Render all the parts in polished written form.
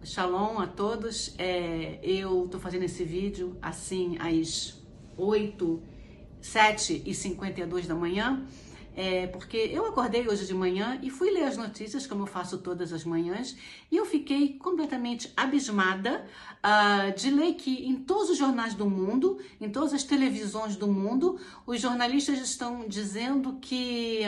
Shalom a todos. Eu tô fazendo esse vídeo assim às 7h52 da manhã, porque eu acordei hoje de manhã e fui ler as notícias, como eu faço todas as manhãs, e eu fiquei completamente abismada de ler que em todos os jornais do mundo, em todas as televisões do mundo, os jornalistas estão dizendo que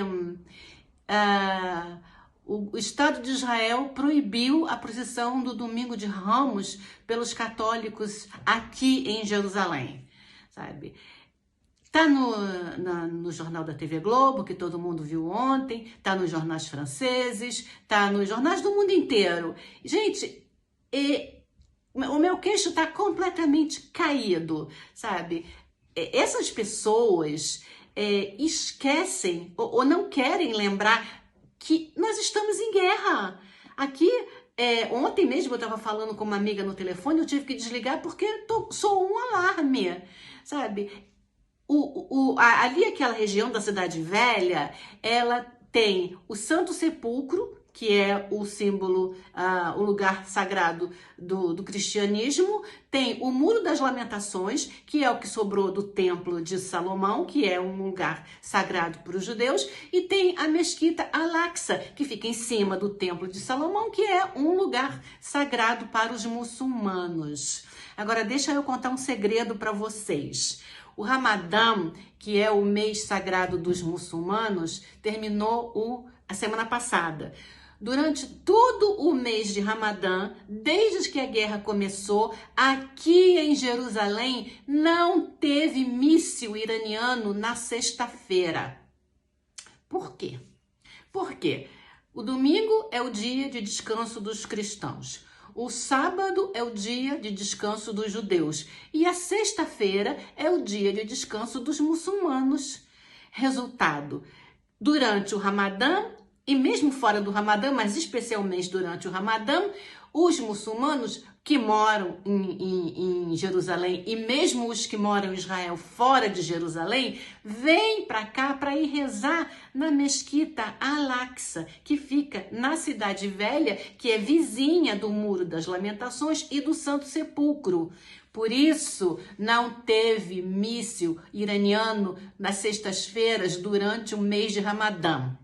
o Estado de Israel proibiu a procissão do Domingo de Ramos pelos católicos aqui em Jerusalém, sabe? Tá no jornal da TV Globo, que todo mundo viu ontem, tá nos jornais franceses, tá nos jornais do mundo inteiro. Gente, o meu queixo tá completamente caído, sabe? Essas pessoas esquecem ou não querem lembrar que nós estamos em guerra. Aqui, ontem mesmo eu estava falando com uma amiga no telefone, eu tive que desligar porque soou um alarme, sabe? Ali aquela região da Cidade Velha, ela tem o Santo Sepulcro, que é o símbolo, o lugar sagrado do cristianismo, tem o Muro das Lamentações, que é o que sobrou do Templo de Salomão, que é um lugar sagrado para os judeus, e tem a Mesquita Al-Aqsa, que fica em cima do Templo de Salomão, que é um lugar sagrado para os muçulmanos. Agora, deixa eu contar um segredo para vocês. O Ramadã, que é o mês sagrado dos muçulmanos, terminou a semana passada. Durante todo o mês de Ramadã, desde que a guerra começou, aqui em Jerusalém não teve míssil iraniano na sexta-feira. Por quê? Porque o domingo é o dia de descanso dos cristãos. O sábado é o dia de descanso dos judeus. E a sexta-feira é o dia de descanso dos muçulmanos. Resultado, durante o Ramadã, e mesmo fora do Ramadã, mas especialmente durante o Ramadã, os muçulmanos que moram em Jerusalém e mesmo os que moram em Israel fora de Jerusalém, vêm para cá para ir rezar na Mesquita Al-Aqsa, que fica na Cidade Velha, que é vizinha do Muro das Lamentações e do Santo Sepulcro. Por isso, não teve míssil iraniano nas sextas-feiras durante o mês de Ramadã.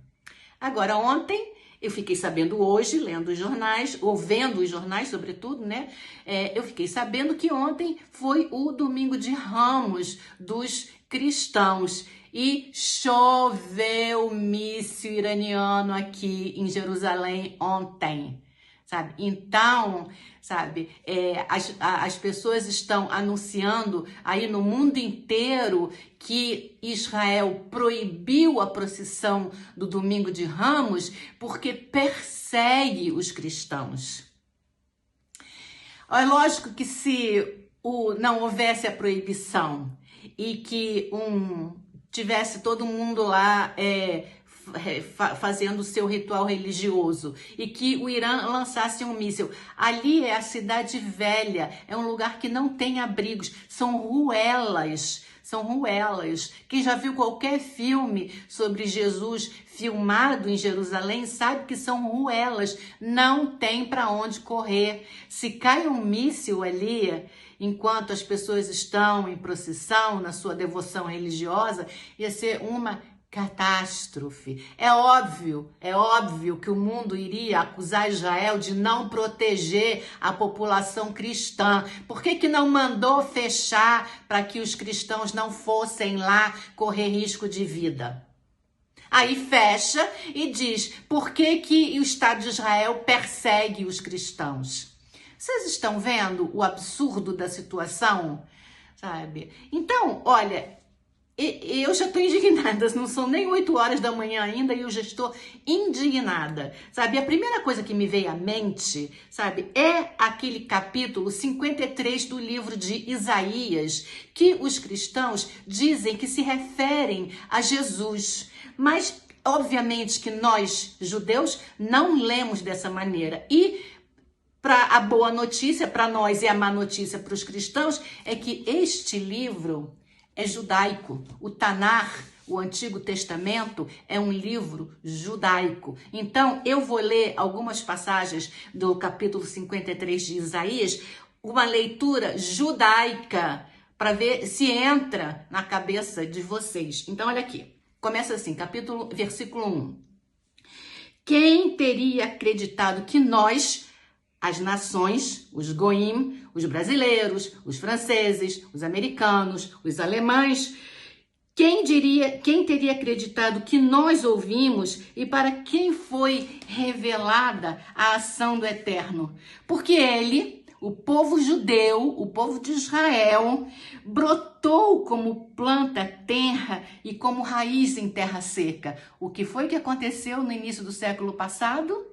Agora, ontem, eu fiquei sabendo hoje, lendo os jornais, ou vendo os jornais, sobretudo, né? Eu fiquei sabendo que ontem foi o Domingo de Ramos dos cristãos e choveu míssil iraniano aqui em Jerusalém ontem, sabe? Então, sabe, as pessoas estão anunciando aí no mundo inteiro que Israel proibiu a procissão do Domingo de Ramos porque persegue os cristãos. É lógico que se não houvesse a proibição e que tivesse todo mundo lá fazendo o seu ritual religioso e que o Irã lançasse um míssil. Ali é a Cidade Velha, é um lugar que não tem abrigos, são ruelas. Quem já viu qualquer filme sobre Jesus filmado em Jerusalém sabe que são ruelas, não tem para onde correr. Se cai um míssil ali, enquanto as pessoas estão em procissão, na sua devoção religiosa, ia ser uma catástrofe. É óbvio que o mundo iria acusar Israel de não proteger a população cristã. Por que não mandou fechar para que os cristãos não fossem lá correr risco de vida? Aí fecha e diz, por que o Estado de Israel persegue os cristãos? Vocês estão vendo o absurdo da situação? Sabe? Então, olha, eu já estou indignada, não são nem 8 horas da manhã ainda e eu já estou indignada, sabe? A primeira coisa que me veio à mente, sabe, é aquele capítulo 53 do livro de Isaías, que os cristãos dizem que se referem a Jesus, mas obviamente que nós, judeus, não lemos dessa maneira. E a boa notícia para nós e a má notícia para os cristãos é que este livro é judaico. O Tanar, o Antigo Testamento é um livro judaico. Então, eu vou ler algumas passagens do capítulo 53 de Isaías, uma leitura judaica, para ver se entra na cabeça de vocês. Então, olha aqui. Começa assim, versículo 1. Quem teria acreditado que nós, as nações, os goim, os brasileiros, os franceses, os americanos, os alemães, quem teria acreditado que nós ouvimos e para quem foi revelada a ação do Eterno? Porque ele, o povo judeu, o povo de Israel, brotou como planta tenra e como raiz em terra seca. O que foi que aconteceu no início do século passado?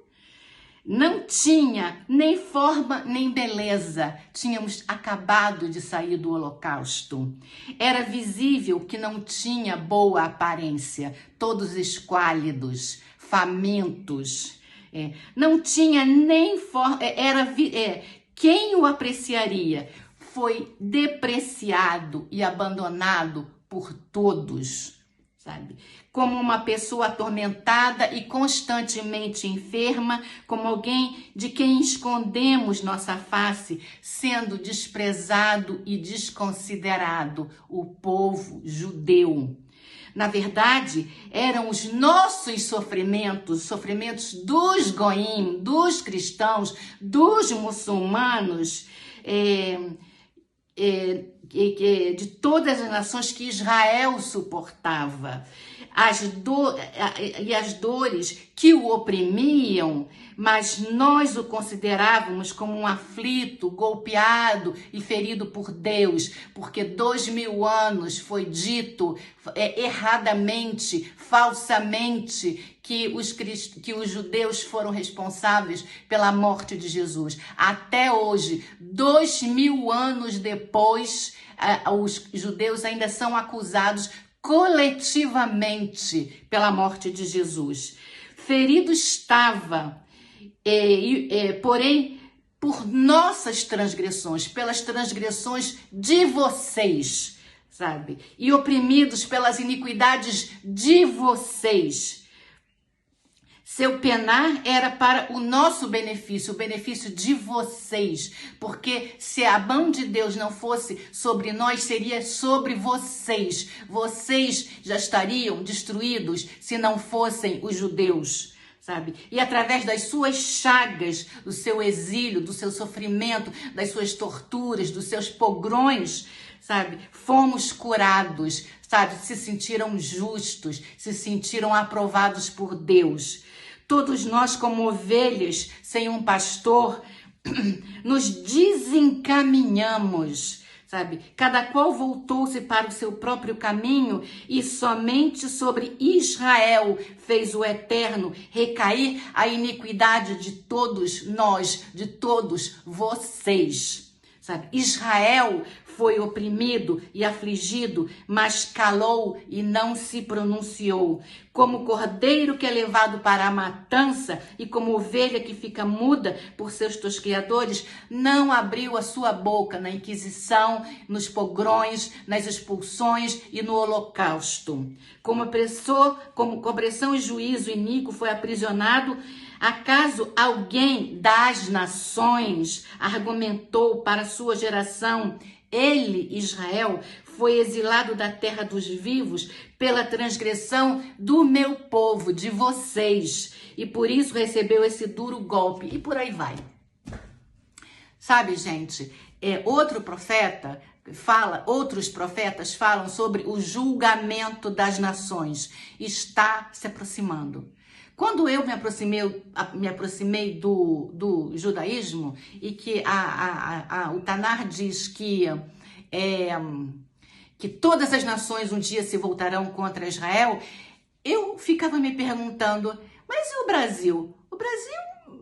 Não tinha nem forma nem beleza. Tínhamos acabado de sair do Holocausto. Era visível que não tinha boa aparência. Todos esquálidos, famintos. Não tinha nem forma. Quem o apreciaria? Foi depreciado e abandonado por todos, sabe? Como uma pessoa atormentada e constantemente enferma, como alguém de quem escondemos nossa face, sendo desprezado e desconsiderado, o povo judeu. Na verdade, eram os nossos sofrimentos, sofrimentos dos goim, dos cristãos, dos muçulmanos, de todas as nações que Israel suportava. As dores que o oprimiam, mas nós o considerávamos como um aflito, golpeado e ferido por Deus, porque 2000 anos foi dito erradamente, falsamente, que os judeus foram responsáveis pela morte de Jesus. Até hoje, 2000 anos depois, os judeus ainda são acusados coletivamente pela morte de Jesus. Ferido estava, porém, por nossas transgressões, pelas transgressões de vocês, sabe? E oprimidos pelas iniquidades de vocês. Seu penar era para o nosso benefício, o benefício de vocês, porque se a mão de Deus não fosse sobre nós, seria sobre vocês. Vocês já estariam destruídos se não fossem os judeus, sabe? E através das suas chagas, do seu exílio, do seu sofrimento, das suas torturas, dos seus pogrões, sabe? Fomos curados, sabe? Se sentiram justos, se sentiram aprovados por Deus. Todos nós, como ovelhas sem um pastor, nos desencaminhamos, sabe? Cada qual voltou-se para o seu próprio caminho e somente sobre Israel fez o Eterno recair a iniquidade de todos nós, de todos vocês, sabe? Israel foi oprimido e afligido, mas calou e não se pronunciou. Como cordeiro que é levado para a matança e como ovelha que fica muda por seus tosqueadores, não abriu a sua boca na Inquisição, nos pogrões, nas expulsões e no Holocausto. Como com opressão e juízo iníquo foi aprisionado. Acaso alguém das nações argumentou para sua geração: ele, Israel, foi exilado da terra dos vivos pela transgressão do meu povo, de vocês, e por isso recebeu esse duro golpe, e por aí vai. Sabe, gente, outros profetas falam sobre o julgamento das nações. Está se aproximando. Quando eu me aproximei do judaísmo e que o Tanar diz que todas as nações um dia se voltarão contra Israel, eu ficava me perguntando, mas e o Brasil? O Brasil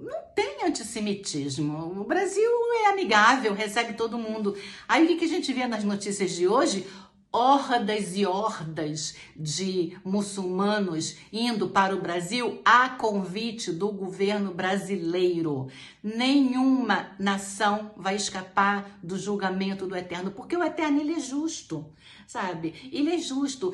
não tem antissemitismo. O Brasil é amigável, recebe todo mundo. Aí o que a gente vê nas notícias de hoje? hordas e hordas de muçulmanos indo para o Brasil a convite do governo brasileiro. Nenhuma nação vai escapar do julgamento do Eterno, porque o Eterno, ele é justo, sabe? Ele é justo.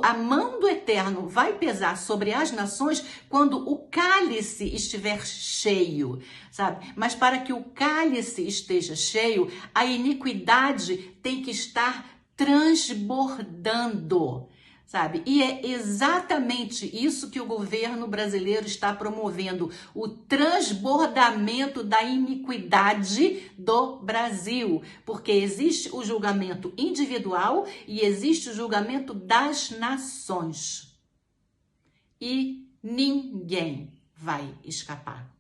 A mão do Eterno vai pesar sobre as nações quando o cálice estiver cheio, sabe? Mas para que o cálice esteja cheio, a iniquidade tem que estar transbordando, sabe? E é exatamente isso que o governo brasileiro está promovendo, o transbordamento da iniquidade do Brasil, porque existe o julgamento individual e existe o julgamento das nações. E ninguém vai escapar.